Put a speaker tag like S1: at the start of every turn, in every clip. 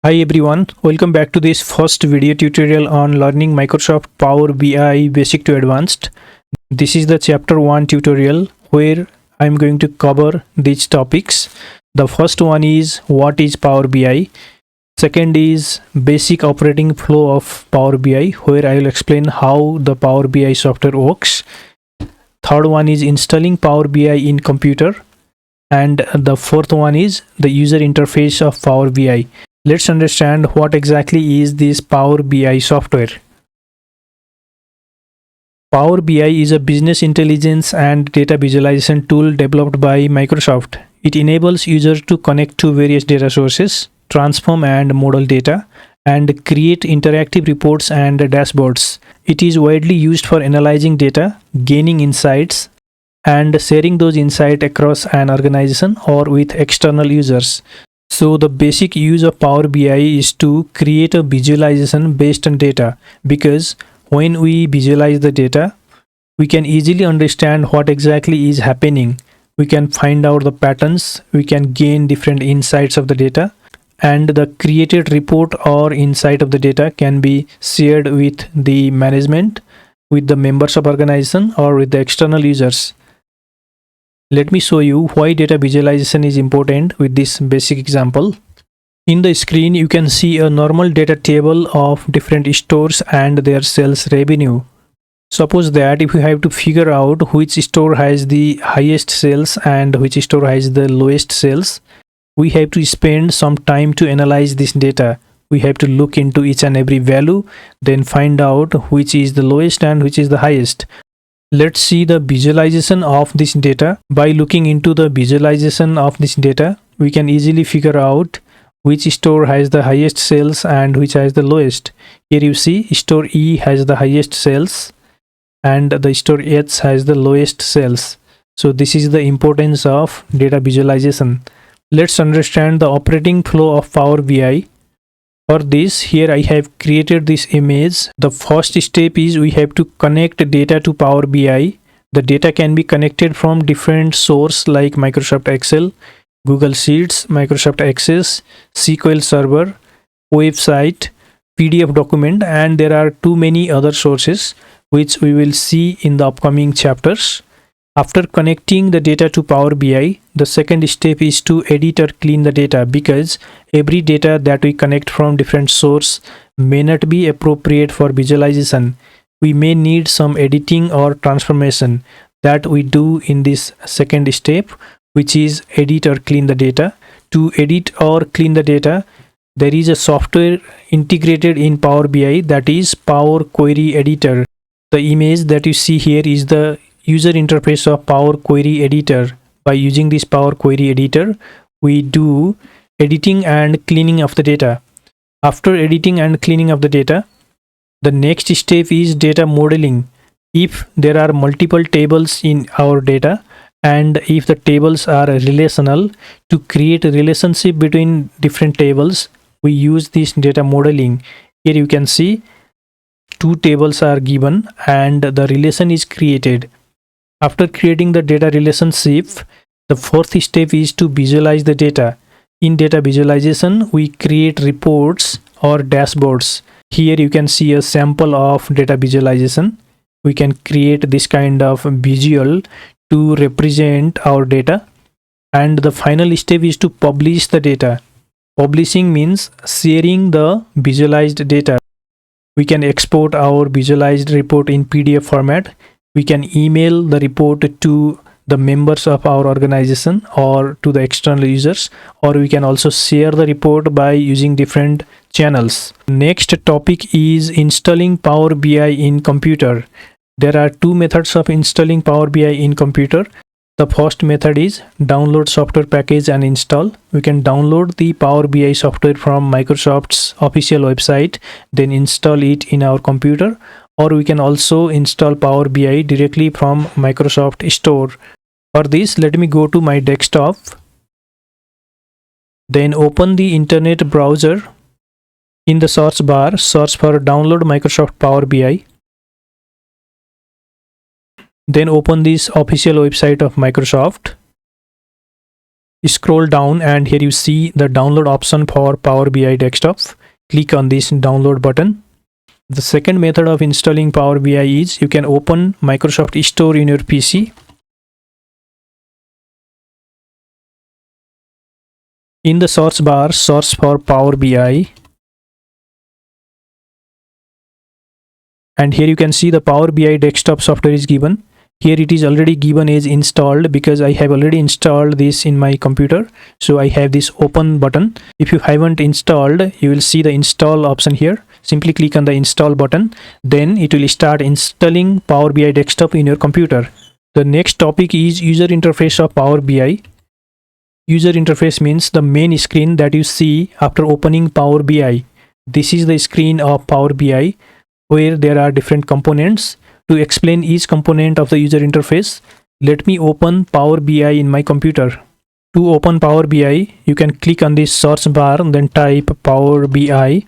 S1: Hi everyone, welcome back to this first video tutorial on learning Microsoft Power BI Basic to Advanced. This is the chapter 1 tutorial where I'm going to cover these topics. The first one is what is Power BI. Second is basic operating flow of Power BI, where I will explain how the Power BI software works. Third one is installing Power BI in computer. And the fourth one is the user interface of Power BI. Let's understand what exactly is this Power BI software. Power BI is a business intelligence and data visualization tool developed by Microsoft. It enables users to connect to various data sources, transform and model data, and create interactive reports and dashboards. It is widely used for analyzing data, gaining insights, and sharing those insights across an organization or with external users. So the basic use of Power BI is to create a visualization based on data, because when we visualize the data, we can easily understand what exactly is happening. We can find out the patterns, we can gain different insights of the data, and the created report or insight of the data can be shared with the management, with the members of organization, or with the external users. Let me show you why data visualization is important with this basic example. In the screen, you can see a normal data table of different stores and their sales revenue. Suppose that if you have to figure out which store has the highest sales and which store has the lowest sales, we have to spend some time to analyze this data. We have to look into each and every value, then find out which is the lowest and which is the highest. Let's see the visualization of this data. By looking into the visualization of this data, we can easily figure out which store has the highest sales and which has the lowest. Here you see store E has the highest sales and the store H has the lowest sales. So this is the importance of data visualization. Let's understand the operating flow of Power BI. For this, here I have created this image. The first step is we have to connect data to Power BI. The data can be connected from different sources like Microsoft Excel, Google Sheets, Microsoft Access, SQL Server, website, PDF document, and there are too many other sources which we will see in the upcoming chapters. After connecting the data to Power BI, the second step is to edit or clean the data, because every data that we connect from different source may not be appropriate for visualization. We may need some editing or transformation that we do in this second step, which is edit or clean the data. To edit or clean the data, there is a software integrated in Power BI, that is Power Query Editor. The image that you see here is the user interface of Power Query Editor. By using this Power Query Editor, we do editing and cleaning of the data. After editing and cleaning of the data, the next step is data modeling. If there are multiple tables in our data, and if the tables are relational, to create a relationship between different tables, we use this data modeling. Here you can see two tables are given and the relation is created. After creating the data relationship, the fourth step is to visualize the data. In data visualization, we create reports or dashboards. Here you can see a sample of data visualization. We can create this kind of visual to represent our data. And the final step is to publish the data. Publishing means sharing the visualized data. We can export our visualized report in PDF format. We can email the report to the members of our organization or to the external users, or we can also share the report by using different channels. Next topic is installing Power BI in computer. There are two methods of installing Power BI in computer. The first method is download software package and install. We can download the Power BI software from Microsoft's official website, then install it in our computer. Or we can also install Power BI directly from Microsoft Store. For this, let me go to my desktop. Then open the internet browser. In the search bar, search for download Microsoft Power BI. Then open this official website of Microsoft. Scroll down and here you see the download option for Power BI desktop. Click on this download button. The second method of installing Power BI is you can open Microsoft Store in your PC. In the search bar, search for Power BI. And here you can see the Power BI desktop software is given. Here it is already given as installed because I have already installed this in my computer. So I have this open button. If you haven't installed, you will see the install option here. Simply click on the install button. Then it will start installing Power BI desktop in your computer. The next topic is user interface of Power BI. User interface means the main screen that you see after opening Power BI. This is the screen of Power BI where there are different components. To explain each component of the user interface, let me open Power BI in my computer. To open Power BI, you can click on this search bar, then type Power BI.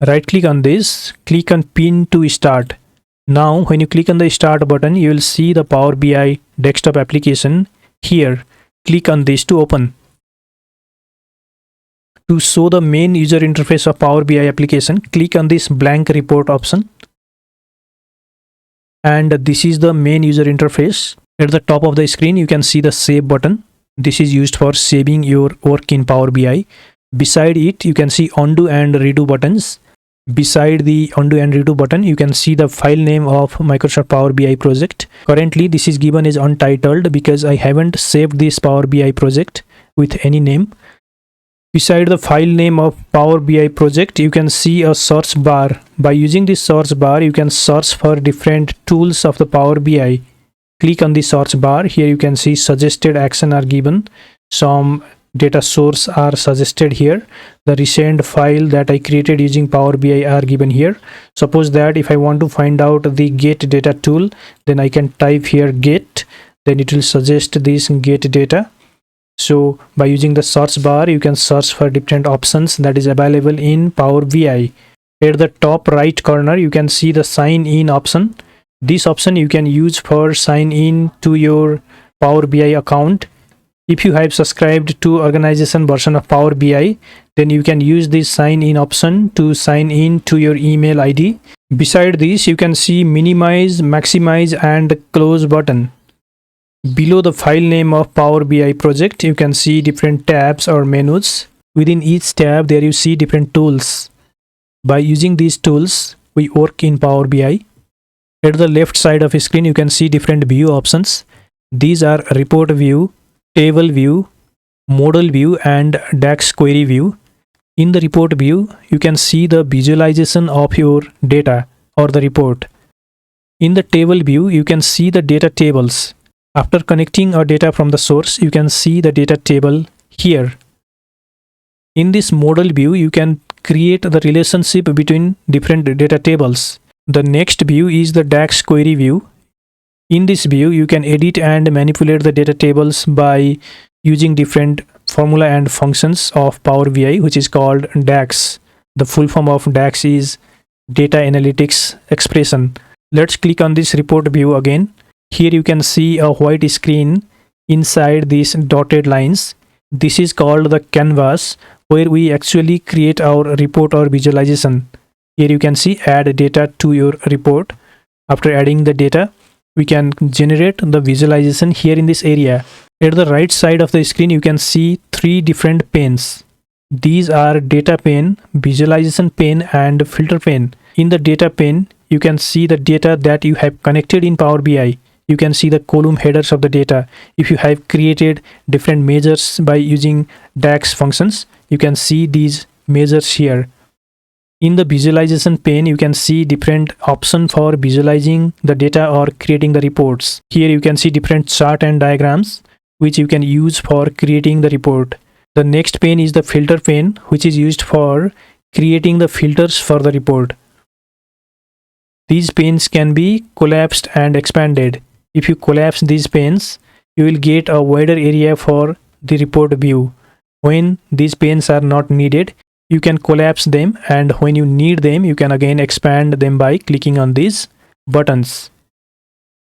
S1: Right click on this, click on Pin to start. Now, when you click on the start button, you will see the Power BI desktop application here. Click on this to open. To show the main user interface of Power BI application, click on this blank report option. And this is the main user interface. At the top of the screen, you can see the save button. This is used for saving your work in Power BI. Beside it, you can see undo and redo buttons. Beside the undo and redo button, you can see the file name of Microsoft Power BI project. Currently, this is given as untitled because I haven't saved this Power BI project with any name. Beside the file name of Power BI project, you can see a search bar. By using this search bar, you can search for different tools of the Power BI. Click on the search bar. Here you can see suggested action are given. Some data source are suggested here. The recent file that I created using Power BI are given here. Suppose that if I want to find out the get data tool, then I can type here get. Then it will suggest this get data. So by using the search bar, you can search for different options that is available in Power BI. At the top right corner, you can see the sign in option. This option you can use for sign in to your Power BI account. If you have subscribed to organization version of Power BI, then you can use this sign in option to sign in to your email ID. Beside this, you can see minimize, maximize and close button. Below the file name of Power BI project, you can see different tabs or menus. Within each tab, there you see different tools. By using these tools, we work in Power BI. At the left side of the screen, you can see different view options. These are report view, table view, model view and DAX query view. In the report view, you can see the visualization of your data or the report. In the table view, you can see the data tables. After connecting our data from the source, you can see the data table here. In this model view, you can create the relationship between different data tables. The next view is the DAX query view. In this view, you can edit and manipulate the data tables by using different formula and functions of Power BI, which is called DAX. The full form of DAX is Data Analytics Expression. Let's click on this report view again. Here you can see a white screen inside these dotted lines. This is called the canvas where we actually create our report or visualization. Here you can see add data to your report. After adding the data, we can generate the visualization here in this area. At the right side of the screen, you can see three different panes. These are data pane, visualization pane and filter pane. In the data pane, you can see the data that you have connected in Power BI. You can see the column headers of the data. If you have created different measures by using DAX functions, you can see these measures here. In the visualization pane, you can see different options for visualizing the data or creating the reports. Here you can see different chart and diagrams which you can use for creating the report. The next pane is the filter pane, which is used for creating the filters for the report. These panes can be collapsed and expanded. If you collapse these panes, you will get a wider area for the report view. When these panes are not needed, you can collapse them, and when you need them, you can again expand them by clicking on these buttons.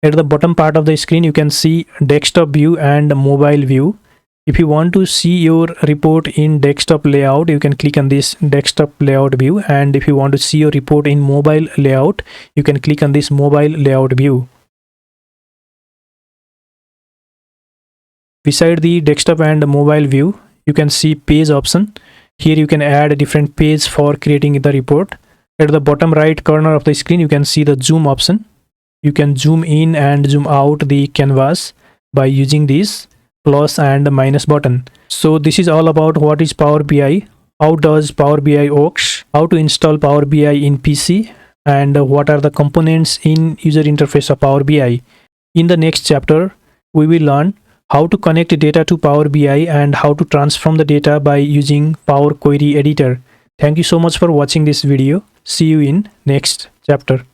S1: At the bottom part of the screen, you can see desktop view and mobile view. If you want to see your report in desktop layout, you can click on this desktop layout view, and if you want to see your report in mobile layout, you can click on this mobile layout view. Beside the desktop and mobile view, you can see page option. Here you can add a different page for creating the report. At the bottom right corner of the screen, you can see the zoom option. You can zoom in and zoom out the canvas by using this plus and minus button. So this is all about what is Power BI, how does Power BI works, how to install Power BI in PC, and what are the components in user interface of Power BI. In the next chapter, we will learn how to connect data to Power BI and how to transform the data by using Power Query Editor. Thank you so much for watching this video. See you in next chapter.